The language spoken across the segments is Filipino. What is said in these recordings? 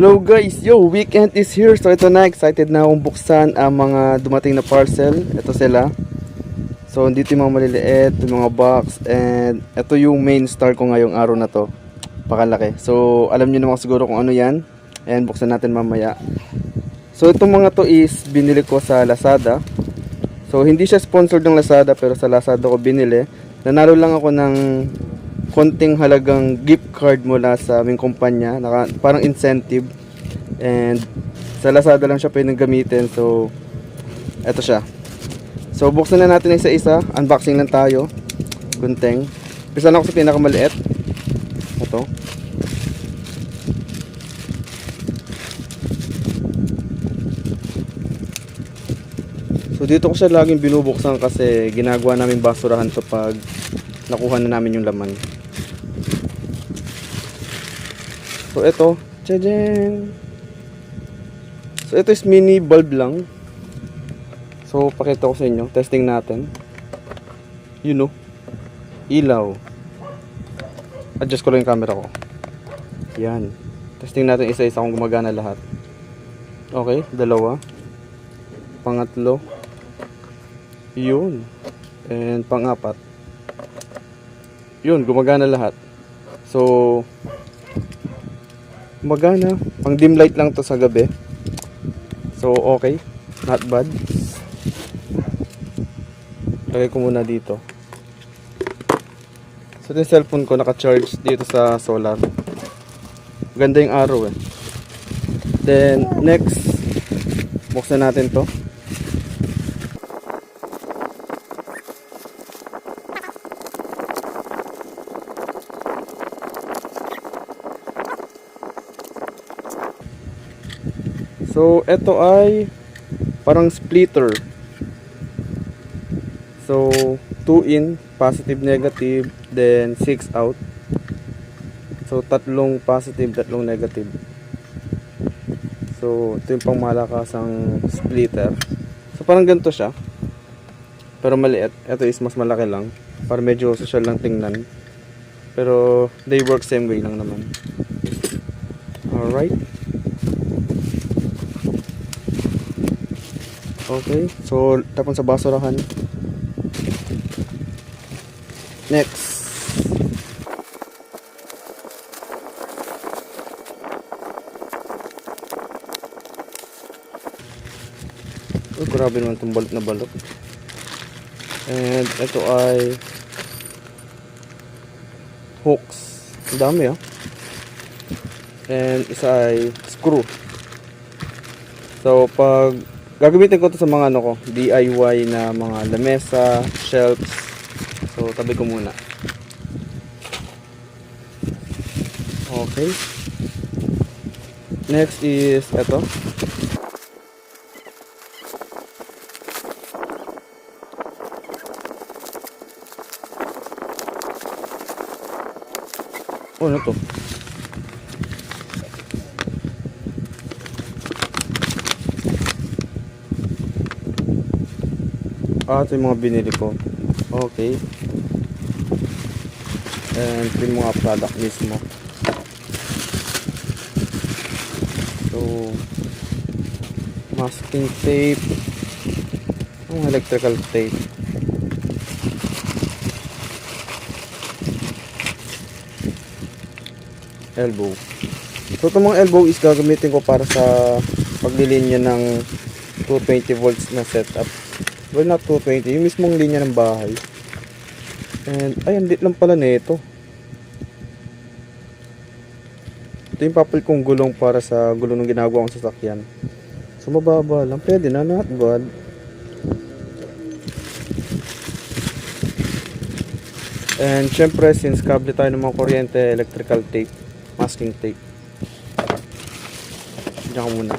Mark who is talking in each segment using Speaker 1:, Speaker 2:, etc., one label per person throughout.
Speaker 1: Hello guys, yo, weekend is here. So ito na, excited na akong buksan ang mga dumating na parcel. Ito sila. So dito yung mga maliliit, yung mga box, and ito yung main star ko ngayong araw na to. Pakalaki. So alam niyo naman siguro kung ano yan. And buksan natin mamaya. So itong mga to is binili ko sa Lazada. So hindi siya sponsored ng Lazada, pero sa Lazada ko binili. Nanalo lang ako ng konting halagang gift card mula sa aming kumpanya, parang incentive, and sa Lazada lang siya pwedeng gamitin. So eto siya. So buksan na natin isa-isa, unboxing lang tayo. Gunteng. Pisa na ako sa pinakamaliit. Ito. So dito ko siya laging binubuksan kasi ginagawa namin basurahan to pag nakuha na namin yung laman. So ito, tadaan! So ito is mini bulb lang. So pakita ko sa inyo, testing natin. You know, ilaw. Adjust ko lang yung camera ko. Yan. Testing natin isa-isa kung gumagana lahat. Okay, dalawa. Pangatlo. Yun. And pang-apat. Yun, gumagana lahat. So gumagana. Pang dim light lang to sa gabi. So okay, not bad. Lagay ko muna dito. So yung cellphone ko naka-charge dito sa solar. Ganda yung araw eh. Then next, buksan natin to. So ito ay parang splitter. So 2 in, positive, negative, then 6 out. So tatlong positive, tatlong negative. So ito yung pangmalakasang splitter. So parang ganito siya, pero maliit. Ito is mas malaki lang, para medyo social lang tingnan. Pero they work same way lang naman. Alright. Okay, so tapon sa basurahan. Next. Oh, grabe naman itong balot na balot. And ito ay hooks. Ang dami ah. And isa ay screw. So pag gagamitin ko to sa mga ano ko, DIY na mga lamesa, shelves. So tabi ko muna. Okay. Next is ito. Oh, ano to? Ito yung mga binili ko. Okay. And ito yung mga product mismo. So masking tape, electrical tape, elbow. So itong mga elbow is gagamitin ko para sa paglilinya ng 220 volts na setup. Well, not 220, yung mismong linya ng bahay. And ay, ang lit lang pala nito. Ito yung papel kong gulong para sa gulong ng ginagawa kong sasakyan. So mababa lang, pwede na, not bad. And syempre, since kable tayo ng mga kuryente, electrical tape, masking tape. Diyan ka muna.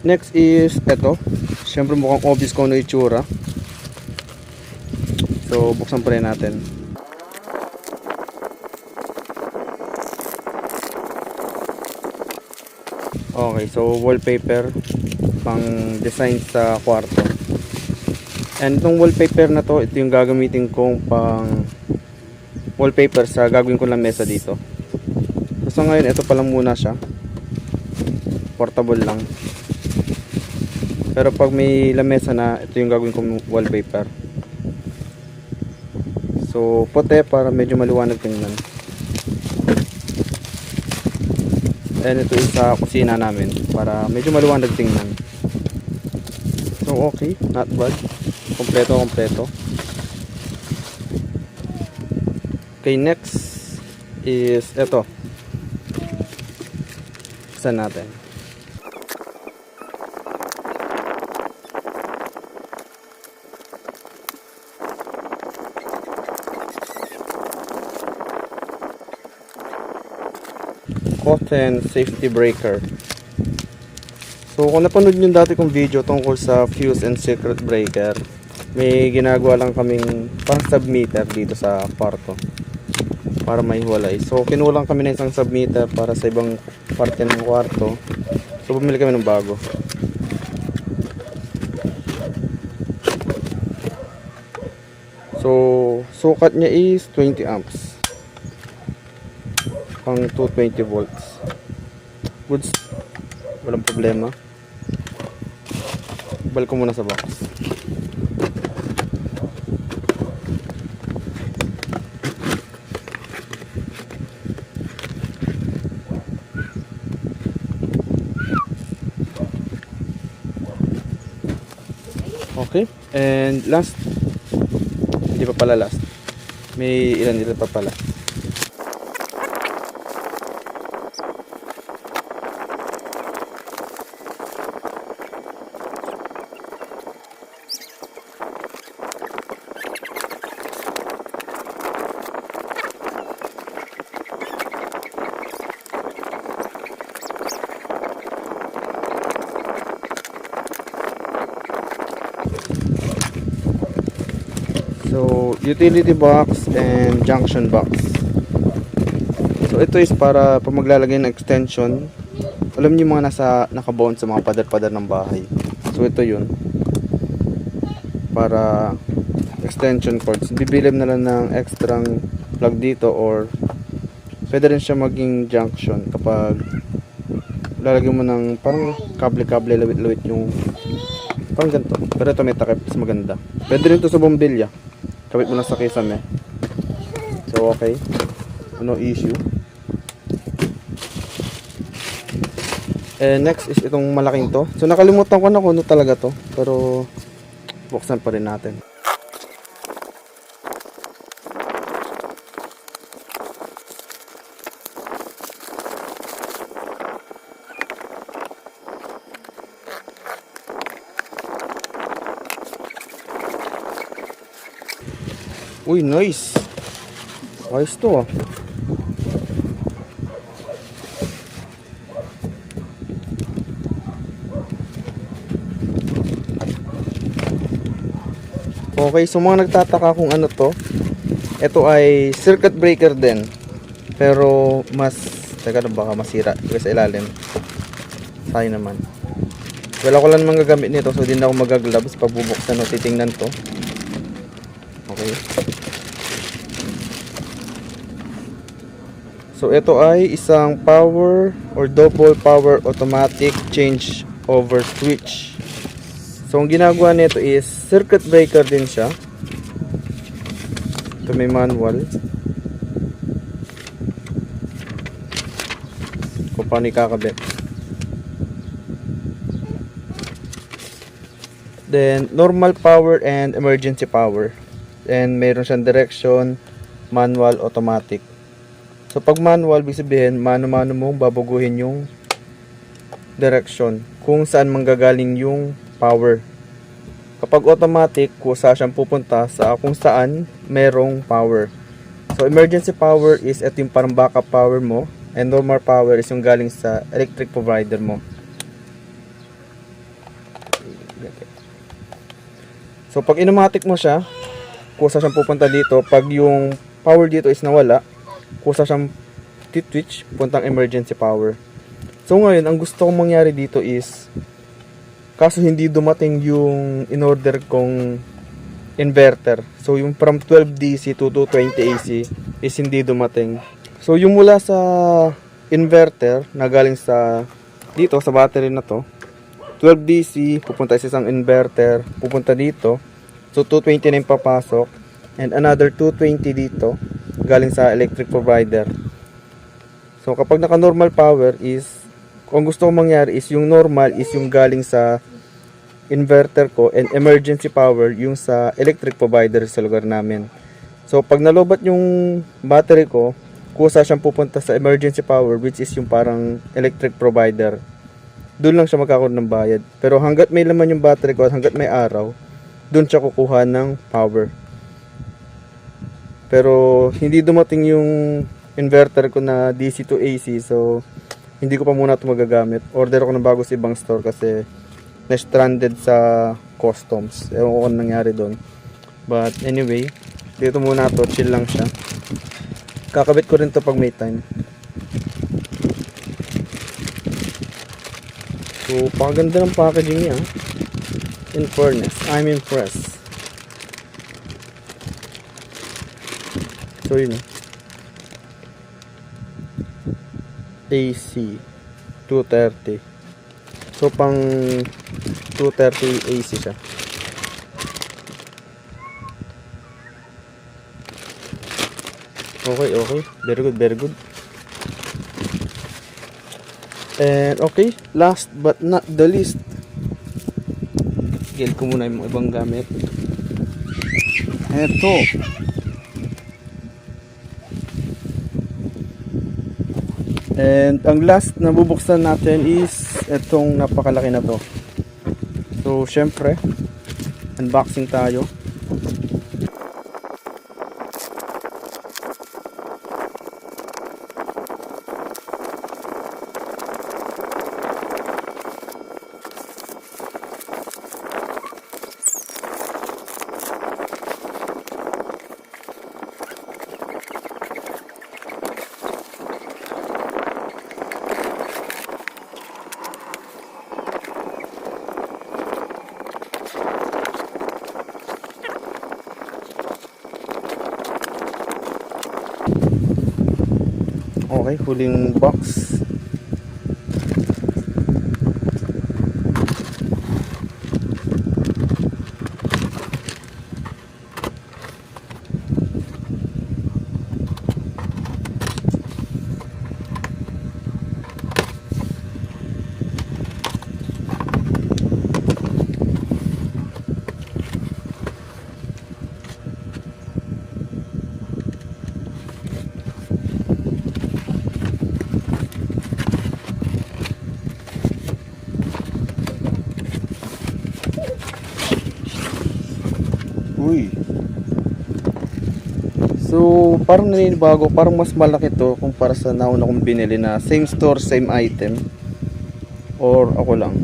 Speaker 1: Next is eto. Syempre mukhang obvious kung ano itsura. So buksan pa rin natin. Okay, so wallpaper pang design sa kwarto. And itong wallpaper na to, ito yung gagamitin kong pang wallpaper sa gagawin ko lang mesa dito. sa ngayon, ito pa lang muna siya. Portable lang. Pero pag may lamesa na, ito yung gagawin kong wallpaper. So, puti para medyo maliwanag tingnan. And ito is sa kusina namin para medyo maliwanag tingnan. So, okay. Not bad. Kompleto. Okay, next is ito. Buksan natin. Cotton safety breaker. So kung napanood nyo dati kong video tungkol sa fuse and circuit breaker, may ginagawa lang kaming parang submeter dito sa kwarto para maihiwalay. So kinulang kami ng isang submeter para sa ibang parte ng kwarto. So bumili kami ng bago. So sukat niya is 20 amps. Pang 220 volts. Goods. Walang problema. Balik ko muna sa box. Okay, and last, hindi pa pala last, may ilan pa pala. So, utility box and junction box. So, ito is para pag maglalagay ng extension. Alam niyo mga nakabound sa mga pader-pader ng bahay. So, ito yun. Para extension cords. Bibilib na lang ng extra plug dito or pwede rin siya maging junction kapag lalagyan mo ng parang kable-kable lawit-lawit yung parang ganito. Pero ito may takip, mas maganda. Pwede rin ito sa bombilya. Kapit mo na sa kisame. So, okay. No issue. And next is itong malaking to. So, nakalimutan ko na kung ano talaga to. Pero, buksan pa rin natin. Uy, nice. Ayos to ah. Okay, so mga nagtataka kung ano to. Ito ay circuit breaker din. Pero mas, teka na baka masira sa ilalim. Sayang naman. Wala ko lang magagamit nito so hindi na ako magagloves pag bubuksan o titingnan to. Okay. So ito ay isang power or double power automatic change over switch. So ang ginagawa nito is circuit breaker din siya. Ito may manual. Kung paano ikakabit. Then normal power and emergency power. And mayroon siyang direction, manual, automatic. So pag manual, ibig sabihin, mano-mano mong babaguhin yung direction kung saan manggagaling yung power. Kapag automatic, kusa siyang pupunta sa kung saan merong power. So emergency power is ito yung parang backup power mo, and normal power is yung galing sa electric provider mo. So pag automatic mo siya, kusa siyang pupunta dito. Pag yung power dito is nawala, kusa siyang titwitch, puntang emergency power. So ngayon, ang gusto kong mangyari dito is, kaso hindi dumating yung in-order kong inverter. So yung from 12 DC to 220 AC is hindi dumating. So yung mula sa inverter na galing sa dito sa battery na to. 12 DC, pupunta sa isang inverter, pupunta dito. So 220 na yung papasok, and another 220 dito galing sa electric provider. So kapag naka normal power is, kung gusto kong mangyari is yung normal is yung galing sa inverter ko, and emergency power yung sa electric provider sa lugar namin. So pag nalobat yung battery ko, kusa siyang pupunta sa emergency power, which is yung parang electric provider. Doon lang siya magkakaroon ng bayad. Pero hanggat may laman yung battery ko at hanggat may araw, doon siya kukuha ng power. Pero hindi dumating yung inverter ko na DC to AC, so hindi ko pa muna ito magagamit. Order ako ng bago sa ibang store kasi na-stranded sa customs. Ewan ko kung nangyari doon. But anyway, dito muna to, chill lang siya. Kakabit ko rin to pag may time. So, pakaganda ng packaging niya. In fairness, I'm impressed. So, yun. AC 230. So, pang 230 AC siya. Okay, okay. Very good, very good. And okay, last but not the least, gel ko muna yung ibang gamit. Eto. And ang last na bubuksan natin is etong napakalaki na to. So, syempre, unboxing tayo. Okay, huling box. Uy. So, parang naninibago, parang mas malaki to kumpara sa nauna kong binili na same store, same item. Or ako lang.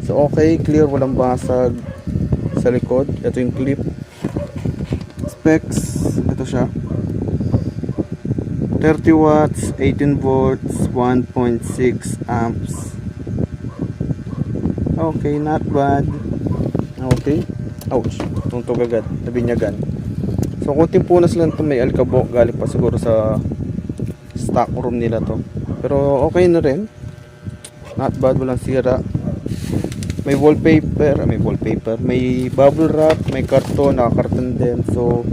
Speaker 1: So, okay, clear, walang basag sa likod. Ito yung clip. Specs, ito siya. 30 watts, 18 volts, 1.6 amps. Okay, not bad. Okay. Ouch, tuntog agad, nabinyagan. So kunting punas lang to, may alikabok, galing pa siguro sa stock room nila to. Pero okay na rin. Not bad, walang sira. May wallpaper, may bubble wrap, may karton, nakakarton din. So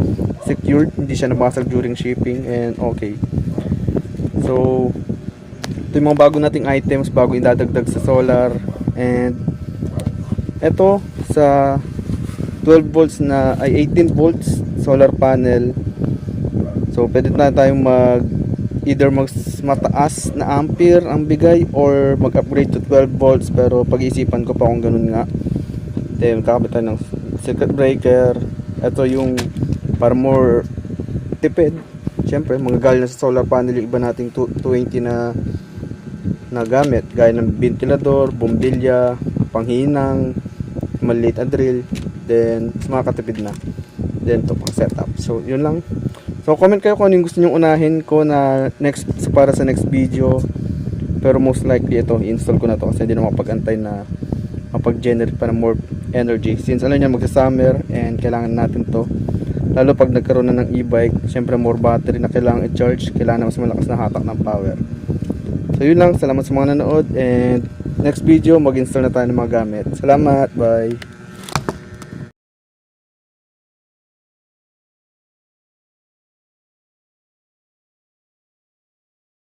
Speaker 1: secured, hindi siya nabasag during shipping, and okay. So ito yung mga bago nating items, bago idadagdag sa solar. And eto sa 12 volts na ay 18 volts solar panel. So pwede na tayong either mataas na ampere ang bigay or mag-upgrade to 12 volts, pero pag-iisipan ko pa kung ganun nga. Then kakabit tayo ng circuit breaker. Ito yung para more tipid. Siyempre mga galing na sa solar panel yung iba nating 220 na gamit, gaya ng ventilador, bombilya, panghinang, maliit na drill. Then makakatipid na. Then to pang setup. So yun lang. So comment kayo kung ano yung gusto nyong unahin ko na next, para sa next video. Pero most likely ito i-install ko na to kasi hindi na makapag-antay na mapag-generate pa ng more energy, since alam niya magsa-summer and kailangan natin to, lalo pag nagkaroon na ng e-bike. Syempre more battery na kailangan i-charge, kailangan na mas malakas na hatak ng power. So yun lang, salamat sa mga nanood and next video mag-install na tayo ng mga gamit. Salamat, bye!